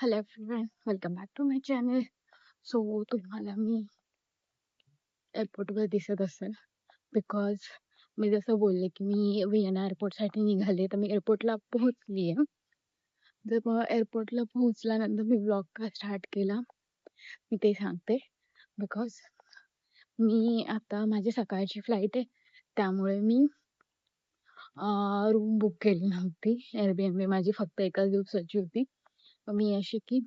Hello everyone, welcome back to my channel. So तुम्हाला मी एअरपोर्टवर दिसत असेल बिकॉज मी जसं बोलले की मी व्हिएना एअरपोर्टसाठी निघाले, तर मी एअरपोर्टला पोहोचली आहे. जर मग एअरपोर्टला पोहोचल्यानंतर मी ब्लॉग का स्टार्ट केला मी ते सांगते. बिकॉज मी आता माझी सकाळची फ्लाईट आहे, त्यामुळे मी रूम बुक केली नव्हती. एअरबीएनबी माझी फक्त एकाच दिवसाची होती. मी अशी की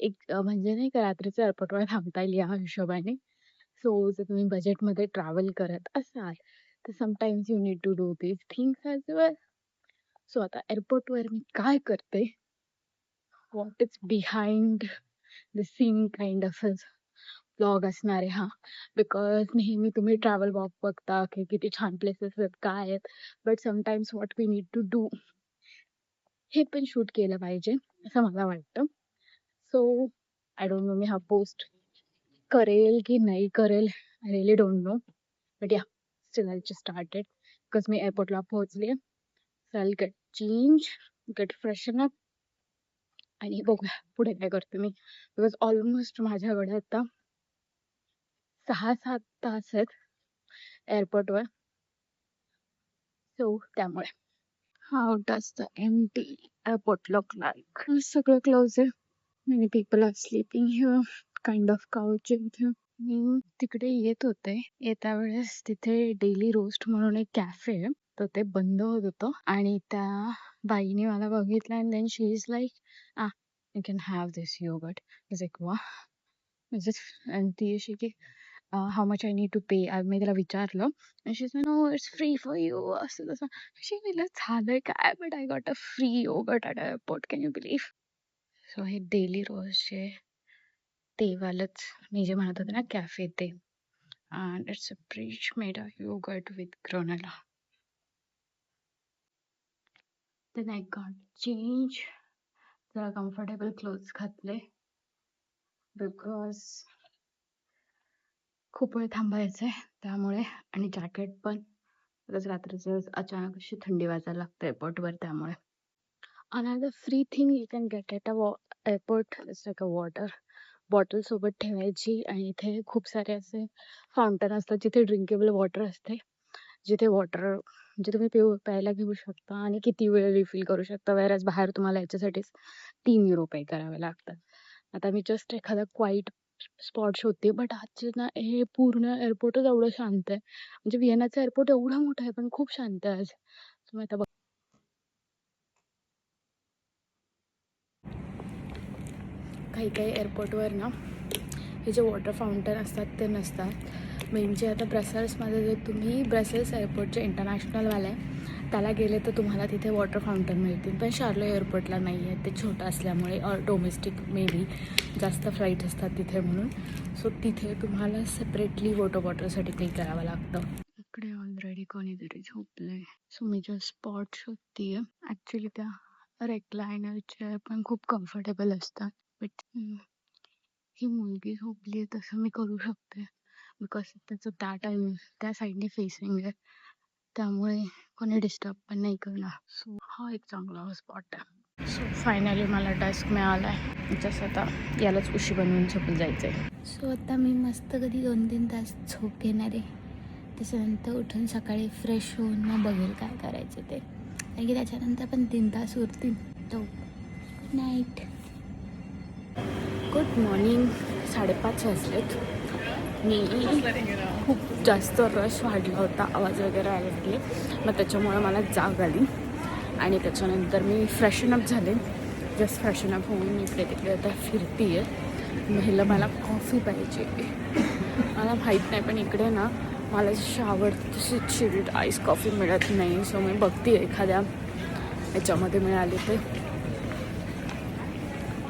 एक म्हणजे नाही का रात्रीचं एअरपोर्टवर थांबता येईल या हिशोबाने. सो जर तुम्ही बजेटमध्ये ट्रॅव्हल करत असाल तर sometimes you need to do these things as well. So आता एअरपोर्टवर मी काय करते, what is behind the scene kind of blog असणार आहे हा. बिकॉज नेहमी तुम्ही ट्रॅव्हल ब्लॉग बघता की किती छान प्लेसेस आहेत काय आहेत, but sometimes what we need to do हे पण शूट केलं पाहिजे असं मला वाटतं. सो आय डोंट नो मी हा पोस्ट करेल की नाही करेल, I really don't know, but yeah still I just started because मी एअरपोर्टला पोहोचले. So I get change, get freshen up आणि बघूया पुढे काय करते मी. बिकॉज ऑलमोस्ट माझ्याकडे आता 6-7 तास आहेत एअरपोर्टवर. सो त्यामुळे how does the empty airport look like. सगळं क्लोज आहे. Many people are sleeping here, kind of couch इथे. मी तिकडे येत होते, येत्या वेळेस तिथे डेली रोस्ट म्हणून एक कॅफे आहे, तर ते बंद होत होतं आणि त्या बाईने मला बघितलं and then she is like you can have this yoghurt. Like वा म्हणजे. आणि ती अशी की how much I need to pay. मी तिला विचारलं आणि she is no it's free for you असं तसं. शी मला झालंय काय, but I got a free yoghurt at airport, can you believe. So हे डेली रोजचे ते वालच मी जे म्हणत होते ना कॅफे ते, and it's a bridge made of yogurt with granola. Then I got change, जरा कम्फर्टेबल क्लोथ्स घातले बिकॉज खूप वेळ थांबायचं आहे त्यामुळे, आणि जॅकेट पण बिकॉज रात्रीचं अचानक अशी थंडी वाजायला लागते एअरपोर्टवर. त्यामुळे another free thing you can get at a airport is like a water bottle सोबत ठेवायची. आणि इथे खूप सारे असे फाउंटन असतात जिथे ड्रिंकेबल वॉटर असते, जिथे वॉटर म्हणजे तुम्ही प्यायला घेऊ शकता आणि किती वेळ रिफिल करू शकता. वेळेस बाहेर तुम्हाला याच्यासाठीच 3 युरो पे करावे लागतात. आता मी जस्ट एखादा क्वाईट स्पॉट शोधते, बट आजचे ना हे पूर्ण एअरपोर्टच एवढं शांत आहे. म्हणजे व्हिएनाचं एअरपोर्ट एवढा मोठा आहे पण खूप शांत आहे आज. तुम्ही आता काही काही एअरपोर्टवर ना हे जे वॉटर फाउंटन असतात ते नसतात. म्हणजे आता ब्रसेल्समध्ये जर तुम्ही ब्रसेल्स एअरपोर्ट जे इंटरनॅशनलवालं आहे त्याला गेले तर तुम्हाला तिथे वॉटर फाउंटन मिळतील, पण शार्लो एअरपोर्टला नाही आहे, ते छोटं असल्यामुळे. और डोमेस्टिक मे बी जास्त फ्लाईट असतात तिथे म्हणून. सो तिथे तुम्हाला सेपरेटली वॉटर बॉटलसाठी पे करावं लागतं. इकडे ऑलरेडी कोणीतरी झोपलं आहे. सो मी जो स्पॉट शोधते आहे ॲक्च्युली त्या रेक्लायनर चेअर पण खूप कम्फर्टेबल असतात, बट ही मुलगी झोपली आहे तसं मी करू शकते बिकॉज त्याचं त्या टाईम त्या साईडने फेसिंग आहे, त्यामुळे कोणी डिस्टर्ब पण नाही करणार. सो हा एक चांगला स्पॉट आहे. सो फायनली मला डेस्क मिळाला आहे, जसं आता यालाच उशी बनवून झोपून जायचं आहे. सो आता मी मस्त कधी 2-3 तास झोप घेणार आहे. त्याच्यानंतर उठून सकाळी फ्रेश होऊन मग बघेल काय करायचं ते, कारण की त्याच्यानंतर पण 3 तास उरतील. तो गुड नाईट. Good morning. 5:30 वाजलेत. मी खूप जास्त रश वाढला होता, आवाज वगैरे आले लागले, मग त्याच्यामुळे मला जाग आली आणि त्याच्यानंतर मी फ्रेशनअप झाले. जस्ट फ्रेशनअप होऊन इकडे तिकडे आता फिरते आहे. महिला मला कॉफी पाहिजे, मला माहीत नाही, पण इकडे ना मला जशी आवडते तशी चिल्ड आईस कॉफी मिळत नाही. सो मी बघते एखाद्या याच्यामध्ये मिळाली ते,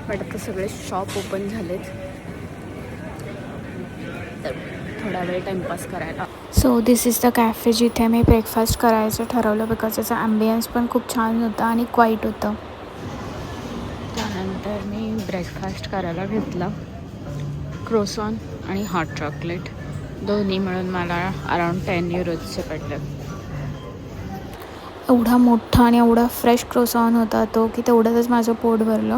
बट आता सगळे शॉप ओपन झालेत तर थोडा वेळ टाईमपास करायला. So this is the cafe जिथे मी ब्रेकफास्ट करायचं ठरवलं बिकॉज त्याचा ॲम्बियन्स पण खूप छान होता आणि क्वाईट होतं. त्यानंतर मी ब्रेकफास्ट करायला घेतला. क्रोसॉन आणि हॉट चॉकलेट दोन्ही मिळून मला अराउंड 10 युरोजचे पडले. एवढा मोठा आणि एवढा फ्रेश क्रोसॉन होता तो की तेवढ्यातच माझं पोट भरलं.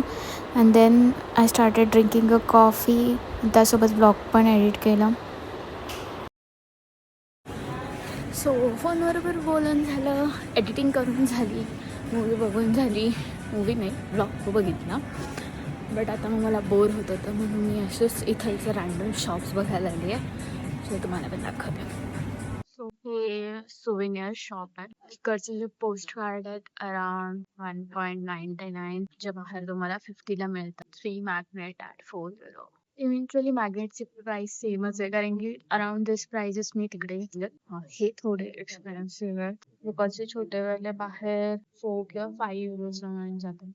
And then I started drinking a coffee. त्यासोबत ब्लॉग पण एडिट केला. सो फोनबरोबर बोलून झालं, एडिटिंग करून झाली, मूवी बघून झाली. मूवी नाही, ब्लॉग बघितला. बट आता मग मला बोर होत होतं म्हणून मी असेच इथलचं रँडम शॉप्स बघायला आली आहे. सो तुम्हाला पण दाखवते. सो हे सोविनियर शॉप आहे. इकडचे जे पोस्ट कार्ड आहेत अराउंड 1.99 जे बाहेर तुम्हाला 50ला मिळतात. 3 मॅग्नेट ॲट 4 इव्हेंच्युअली मॅग्नेटची प्राइस सेमच आहे कारण की अराउंड दिस प्राइजेस मी तिकडे घेतले. हे थोडे एक्सपेन्सिव्ह आहेत बिकॉज हे छोटेवाले बाहेर 4 किंवा 5 युरोजला मिळून जातात.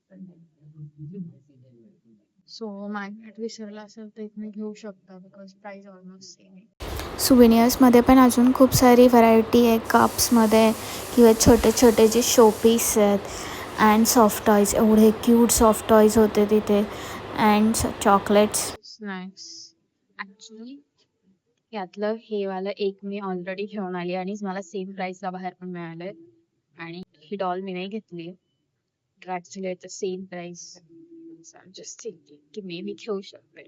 सो मॅग्नेट विसरला असेल तर इथे घेऊ शकता बिकॉज प्राइस ऑलमोस्ट सेम आहे. सुविनियर्समध्ये पण अजून खूप सारी व्हरायटी आहे कप्समध्ये किंवा छोटे छोटे जे शोपीस आहेत. अँड सॉफ्ट टॉईज, एवढे क्यूट सॉफ्ट टॉईज होते तिथे. And chocolates, snacks. ॲक्च्युली यातलं हे वालं एक मी ऑलरेडी घेऊन आली आणि मला सेम प्राईसला बाहेर पण मिळालं आहे. आणि ही डॉल मी नाही घेतली आहे. Actually the same price. Just thinking की मे बी घेऊ शकते.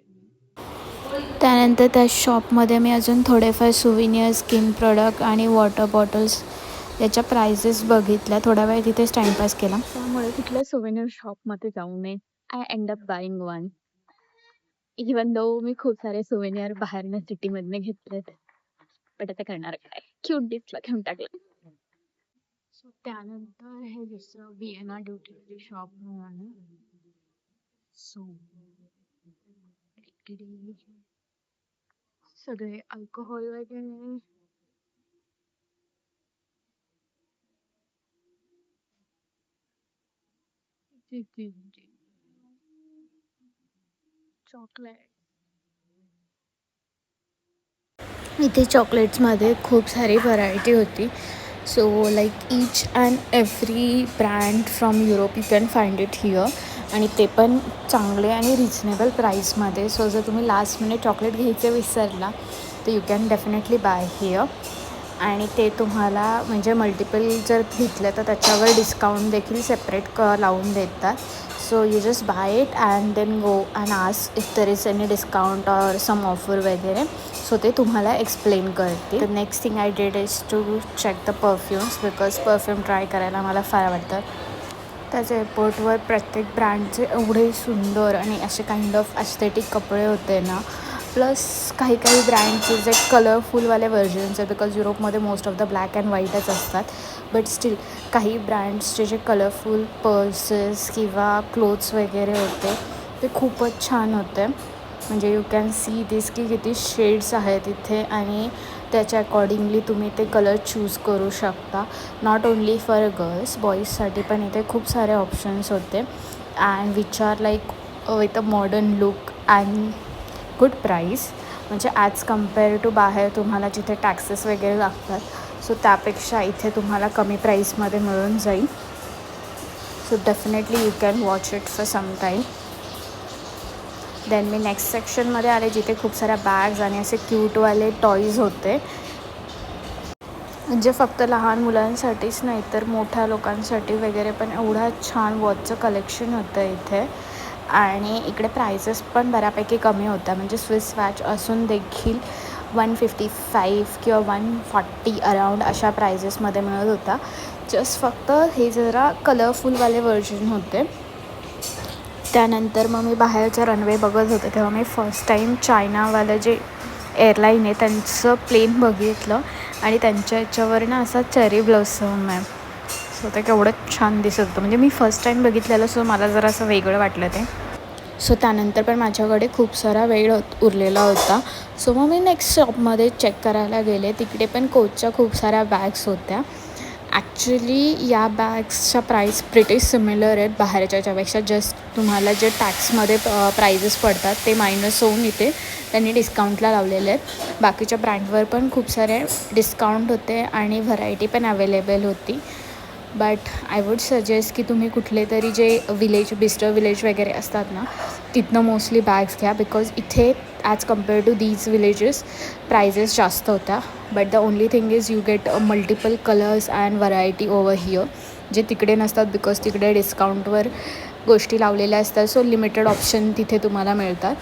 त्यानंतर त्या शॉपमध्ये मी अजून थोडेफार सुविनियर स्किन प्रोडक्ट आणि वॉटर बॉटल्स याच्या प्राइजेस बघितल्या. थोडा वेळ तिथेच टाईमपास केला. त्यामुळे कुठल्या सुविनियर शॉपमध्ये जाऊ नये. I end up buying one. Even though मी खूप सारे सुविनियर बाहेरनं सिटीमधनं घेतलेत. बट आता करणार काय, क्यूट डिस्कला घेऊन टाकलं. सो त्यानंतर हे दुसरं विएना ड्युटी फ्री शॉप म्हणून. सो इकडे सगळे अल्कोहोल वगैरे. चॉकलेट. इथे चॉकलेट्समध्ये खूप सारी व्हरायटी होती. So like each and every brand from Europe you can find it here. आणि ते पण चांगले आणि रिजनेबल प्राईसमध्ये. सो जर तुम्ही लास्ट मिनिट चॉकलेट घ्यायचे विसरला तर you can definitely buy here. आणि ते तुम्हाला म्हणजे मल्टिपल जर घेतलं तर त्याच्यावर डिस्काउंट देखील सेपरेट लावून देतात. So you just buy it and then go and ask if there is any discount or some offer वगैरे. सो ते तुम्हाला एक्सप्लेन करते. The next thing I did is to check the perfumes because perfume try करायला मला फार आवडतं. त्याच्या एअरपोर्टवर प्रत्येक ब्रँडचे एवढे सुंदर आणि असे काइंड ऑफ ॲस्थेटिक कपडे होते ना. प्लस काही काही ब्रँडचे जे कलरफुलवाले व्हर्जन्स आहेत बिकॉज युरोपमध्ये most of the black and व्हाईटच असतात. बट स्टील काही ब्रँड्सचे जे कलरफुल पर्सेस किंवा क्लोथ्स वगैरे होते ते खूपच छान होते. म्हणजे यू कॅन सी दिस की किती शेड्स आहेत इथे आणि त्याच्या अकॉर्डिंगली तुम्ही ते कलर चूज करू शकता. नॉट ओन्ली फॉर गर्ल्स, बॉईजसाठी पण इथे खूप सारे ऑप्शन्स होते. And which are like with a modern look and good price. म्हणजे ॲज कम्पेअर टू बाहेर तुम्हाला जिथे टॅक्सेस वगैरे लागतात सो त्यापेक्षा इथे तुम्हाला कमी प्राईसमध्ये मिळून जाईल. So definitely you can watch it for some time. Then मी नेक्स्ट सेक्शनमध्ये आले जिथे खूप साऱ्या बॅग्स आणि असे क्यूटवाले टॉईज होते. म्हणजे फक्त लहान मुलांसाठीच नाही तर मोठ्या लोकांसाठी वगैरे पण एवढा छान वॉचचं कलेक्शन होतं इथे. आणि इकडे प्राइसेस पण बऱ्यापैकी कमी होत्या. म्हणजे स्विस वॅच असून देखील 155 किंवा 140 अराउंड अशा प्राइजेसमध्ये मिळत होता. जस्ट फक्त हे जरा कलरफुलवाले व्हर्जन होते. त्यानंतर मग मी बाहेरचं रनवे बघत होते तेव्हा मी फर्स्ट टाईम चायनावालं जे एअरलाईन आहे त्यांचं प्लेन बघितलं आणि त्यांच्या याच्यावर ना असा चेरी ब्लॉसम आहे. सो ते केवढं छान दिसत होतं. म्हणजे मी फर्स्ट टाईम बघितलेलं सो मला जरा असं वेगळं वाटलं ते. सो त्यानंतर पण माझ्याकडे खूप सारा वेळ उरलेला होता. सो मग मी नेक्स्ट शॉपमध्ये चेक करायला गेले. तिकडे पण कोचच्या खूप साऱ्या बॅग्स होत्या. ॲक्च्युली या बॅग्सच्या प्राईस प्रिटी सिमिलर आहेत बाहेरच्या याच्यापेक्षा. जस्ट तुम्हाला जे टॅक्समध्ये प्राइजेस पडतात ते मायनस होऊन इथे त्यांनी डिस्काउंटला लावलेले आहेत. बाकीच्या ब्रँडवर पण खूप सारे डिस्काउंट होते आणि व्हरायटी पण अवेलेबल होती. बट आय वुड सजेस्ट की तुम्ही कुठले तरी जे बिस्टर विलेज वगैरे असतात ना तिथनं मोस्टली बॅग्स घ्या बिकॉज इथे as compare to these villages prices जास्त होत्या. But the only thing is you get multiple colours and variety over here जे तिकडे नसतात बिकॉज तिकडे डिस्काउंटवर गोष्टी लावलेल्या असतात. सो लिमिटेड ऑप्शन तिथे तुम्हाला मिळतात.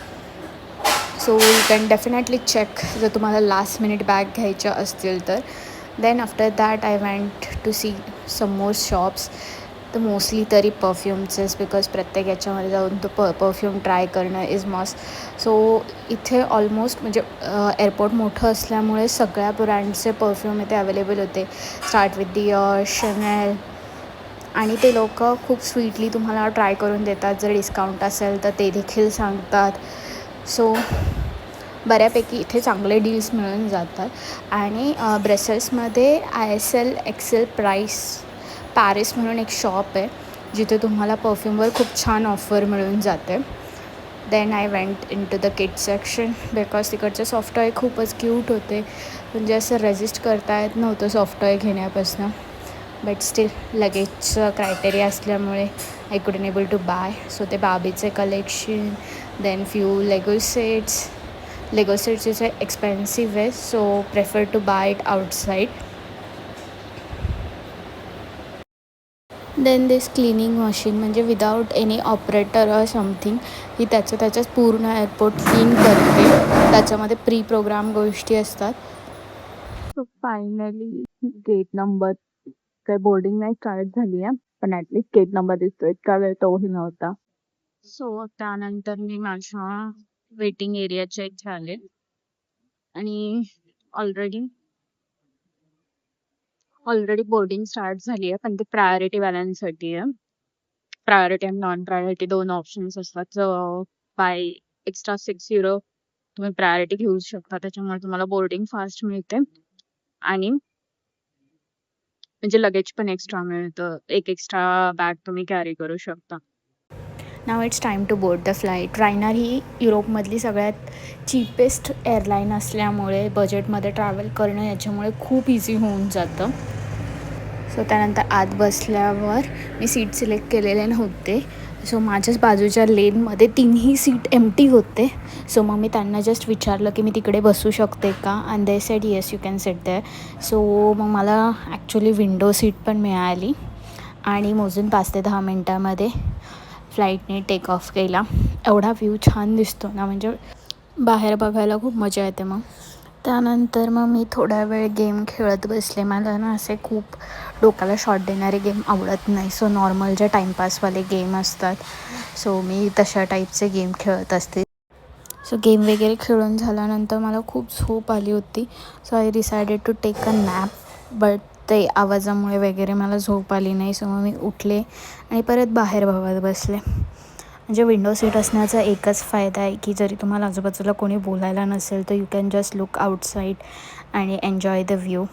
So you can definitely check जर तुम्हाला लास्ट मिनिट बॅग घ्यायच्या असतील तर. Then after that I went to see some more shops. तर मोस्टली तरी परफ्यूमचेच, बिकॉज प्रत्येक याच्यामध्ये जाऊन तो परफ्यूम ट्राय करणं इज मस्ट. सो इथे ऑलमोस्ट म्हणजे एअरपोर्ट मोठं असल्यामुळे सगळ्या ब्रँडचे परफ्यूम इथे अवेलेबल होते. स्टार्ट विथ दियर, शनेल, आणि ते लोक खूप स्वीटली तुम्हाला ट्राय करून देतात. जर डिस्काउंट असेल तर ते देखील सांगतात. सो बऱ्यापैकी इथे चांगले डील्स मिळून जातात. आणि ब्रसेल्समध्ये ISL एक्सेल प्राईस पॅरिस म्हणून एक शॉप आहे जिथे तुम्हाला परफ्यूमवर खूप छान ऑफर मिळून जाते. Then I went into the kids section because तिकडचे सॉफ्ट टॉय खूपच क्यूट होते. म्हणजे असं रेजिस्ट करता येत नव्हतं सॉफ्ट टॉय घेण्यापासून. बट स्टील लगेजचं क्रायटेरिया असल्यामुळे I couldn't able to buy. So ते बाबीचे collection, then few Lego sets is expensive आहे, so prefer to buy it outside. Then this cleaning machine म्हणजे without any operator or something ही त्याच्याच पूर्ण airport clean करते. त्याच्यामध्ये प्री प्रोग्राम गोष्टी असतात. सो फायनली गेट नंबर काही बोर्डिंग नाही स्टार्ट झाली आहे, पण ॲटलिस्ट गेट नंबर दिसतो. इतका वेळ तोही नव्हता. सो त्यानंतर मी माझ्या वेटिंग एरियाच्या इथे आले आणि ऑलरेडी बोर्डिंग स्टार्ट झाली आहे, पण ते प्रायोरिटीवाल्यांसाठी आहे. प्रायोरिटी आणि नॉन प्रायोरिटी 2 ऑप्शन्स असतात. बाय एक्स्ट्रा €6 तुम्ही प्रायोरिटी घेऊ शकता. त्याच्यामुळे तुम्हाला बोर्डिंग फास्ट मिळते आणि म्हणजे लगेज पण एक्स्ट्रा मिळतं. एक एक्स्ट्रा बॅग तुम्ही कॅरी करू शकता. Now it's time to board the flight. Ryanair ही युरोपमधली सगळ्यात चीपेस्ट एअरलाईन असल्यामुळे बजेटमध्ये ट्रॅव्हल करणं याच्यामुळे खूप इझी होऊन जातं. सो त्यानंतर आत बसल्यावर मी सीट सिलेक्ट केलेले नव्हते. सो माझ्याच बाजूच्या लेनमध्ये 3ही सीट एम्प्टी होते. सो मग मी त्यांना जस्ट विचारलं की मी तिकडे बसू शकते का, and they said yes you can sit there. So मग मला ॲक्च्युली विंडो सीट पण मिळाली आणि मोजून 5 ते 10 मिनटामध्ये फ्लाईटने टेक ऑफ केला. एवढा व्ह्यू छान दिसतो ना, म्हणजे बाहेर बघायला खूप मजा येते. मग त्यानंतर मग मी थोडा वेळ गेम खेळत बसले. मला ना असे खूप डोक्याला शॉट देणारे गेम आवडत नाही. सो नॉर्मल जे टाईमपासवाले गेम असतात, सो मी तशा टाईपचे गेम खेळत असते. सो गेम वगैरे खेळून झाल्यानंतर मला खूप झोप आली होती. So I decided to take a nap, but ते आवाजामुळे वगैरे मला झोप आली नाही. सो मग मी उठले आणि परत बाहेर बघत बसले. म्हणजे विंडो सीट असण्याचा एकच फायदा आहे की जरी तुम्हाला आजूबाजूला कोणी बोलायला नसेल तर you can just look outside आणि enjoy the view.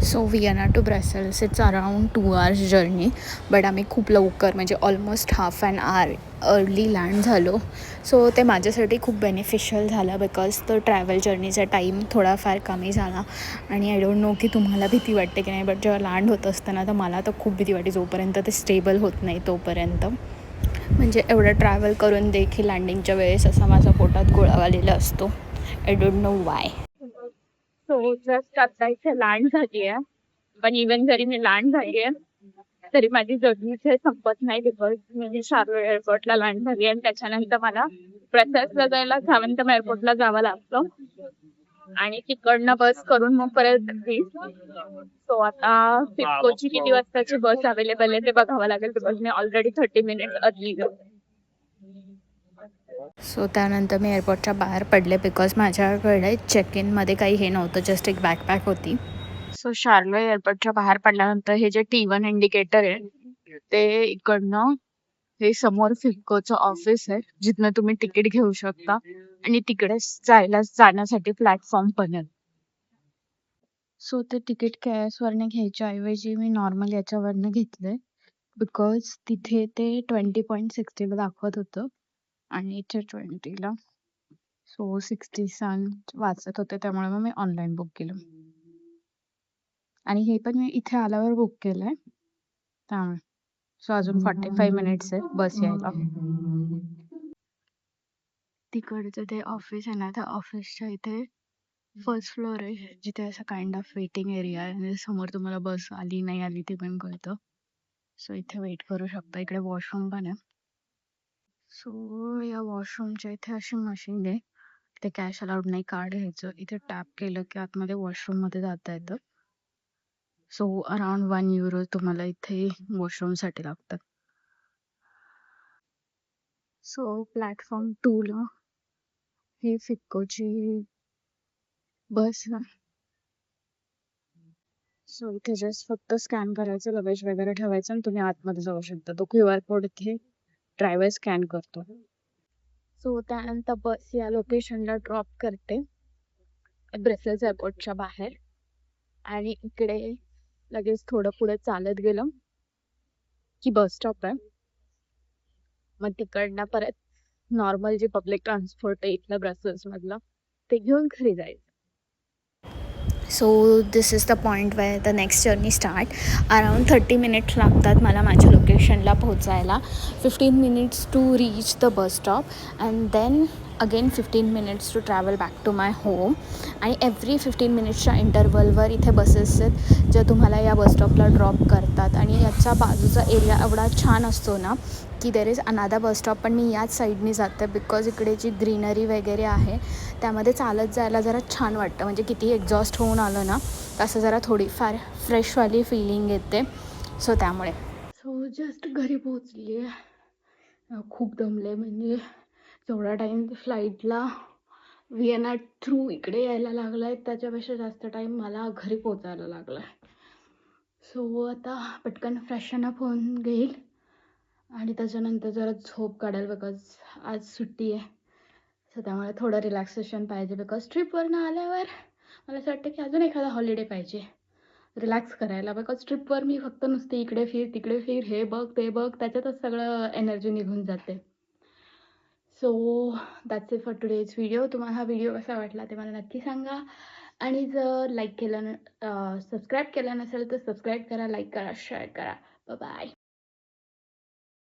So Vienna to Brussels it's around 2 hours journey, but आम्ही खूप लवकर म्हणजे almost half an hour early land झालो. सो ते माझ्यासाठी खूप बेनिफिशियल झालं बिकॉज तो ट्रॅव्हल जर्नीचा टाईम थोडाफार कमी झाला. आणि आय डोंट नो की तुम्हाला भीती वाटते की नाही, बट जेव्हा लँड होत असताना तर मला तर खूप भीती वाटते जोपर्यंत ते स्टेबल होत नाही तोपर्यंत. म्हणजे एवढं ट्रॅव्हल करून देखील लँडिंगच्या वेळेस असा माझा पोटात गोळा आलेला असतो. I don't no Y. So just आता इथे लँड झाली आहे, पण इवन जरी मी लँड झाली आहे तरी माझी जर्नी इथे संपत नाही बिकॉज मी शार्लो एअरपोर्टला लँड झाली आणि त्याच्यानंतर मला ब्रसेल्सला जायला झावंतम एअरपोर्टला जावं लागतं आणि तिकडनं बस करून मग परत सो आता सिडकोची किती वाजताची बस अवेलेबल आहे ते बघावं लागेल because me already 30 minutes early गेले. सो त्यानंतर मी एअरपोर्टच्या बाहेर पडले बिकॉज माझ्याकडे चेक इनमध्ये काही हे नव्हतं, जस्ट एक बॅकपॅक होती. सो शार्लो एअरपोर्टच्या बाहेर पडल्यानंतर हे जे T1 इंडिकेटर आहे ते इकडनं हे समोर फिक्कोचं ऑफिस आहे जिथनं तुम्ही तिकीट घेऊ शकता आणि तिकडे जाण्यासाठी प्लॅटफॉर्म पण आहे. सो ते तिकीट कॅशवरनं घ्यायच्या ऐवजी मी नॉर्मल याच्यावरनं घेतलंय बिकॉज तिथे ते 20.60 दाखवत होतं आणि इथे 20ला. सो 67 वाचत होते, त्यामुळे मग मी ऑनलाईन बुक केलं आणि हे पण मी इथे आल्यावर बुक केलंय त्यामुळे. सो अजून 45 मिनिट्स आहे बस यायला. तिकडचं ते ऑफिस आहे ना, त्या ऑफिसच्या इथे फर्स्ट फ्लोअर आहे जिथे असं काइंड ऑफ वेटिंग एरिया आहे आणि समोर तुम्हाला बस आली नाही आली ते पण कळतं. सो इथे वेट करू शकता. इकडे वॉशरूम पण आहे. सो या वॉशरूमच्या इथे अशी मशीन आहे. ते कॅश अलाउड नाही, कार्ड घ्यायचं. इथे टॅप केलं की आतमध्ये वॉशरूममध्ये जाता येतं. सो अराउंड €1 तुम्हाला इथे वॉशरूमसाठी लागतात. सो प्लॅटफॉर्म 2ला ही फिक्कोची बस आहे. सो इथे जस्ट फक्त स्कॅन करायचं, लगेज वगैरे ठेवायचं आणि तुम्ही आतमध्ये जाऊ शकता. तो QR कोड इथे ड्रायव्हर स्कॅन करतो. सो त्यानंतर बस या लोकेशनला ड्रॉप करते ब्रसेल्स एअरपोर्टच्या बाहेर. आणि इकडे लगेच थोडं पुढे चालत गेलं की बस स्टॉप आहे. मग तिकडनं परत नॉर्मल जे पब्लिक ट्रान्सपोर्ट आहे इथलं ब्रसेल्समधलं, ते घेऊन घरी जायचं. So this is the point where the next journey start. Around 30 minutes लागतात मला माझ्या लोकेशनला पोहोचायला. 15 minutes to reach the bus stop and then again 15 minutes to travel back to my home. आणि एव्हरी 15 मिनिट्सच्या इंटरवलवर इथे बसेस आहेत ज्या तुम्हाला या बस स्टॉपला ड्रॉप करतात. आणि याचा बाजूचा एरिया एवढा छान असतो ना की there is another bus stop. पण मी याच साईडनी जाते बिकॉज इकडे जी ग्रीनरी वगैरे आहे त्यामध्ये चालत जायला जरा छान वाटतं. म्हणजे किती एक्झॉस्ट होऊन आलं ना असं जरा थोडीफार फ्रेशवाली फिलिंग येते. सो त्यामुळे जस्ट घरी पोहोचली आहे. खूप दमले. म्हणजे जेवढा टाईम फ्लाईटला व्हिएना थ्रू इकडे यायला लागला आहे त्याच्यापेक्षा जास्त टाईम मला घरी पोचायला लागला आहे. सो आता पटकन फ्रेशन अप होऊन घेईल आणि त्याच्यानंतर जरा झोप काढेल बिकॉज आज सुट्टी आहे. सो त्यामुळे थोडं रिलॅक्सेशन पाहिजे बिकॉज ट्रिपवरनं आल्यावर मला असं वाटतं की अजून एखादा हॉलिडे पाहिजे रिलॅक्स करायला. बिकॉज ट्रिपवर मी फक्त नुसते इकडे फिर तिकडे फिर, हे बघ ते बघ, त्याच्यातच सगळं एनर्जी निघून जाते. So that's it for today's video. तुम्हाला हा व्हिडिओ कसा वाटला ते मला नक्की सांगा. आणि जर लाईक केलं सबस्क्राईब केलं नसेल तर सबस्क्राईब करा, लाईक करा, शेअर करा. बाय.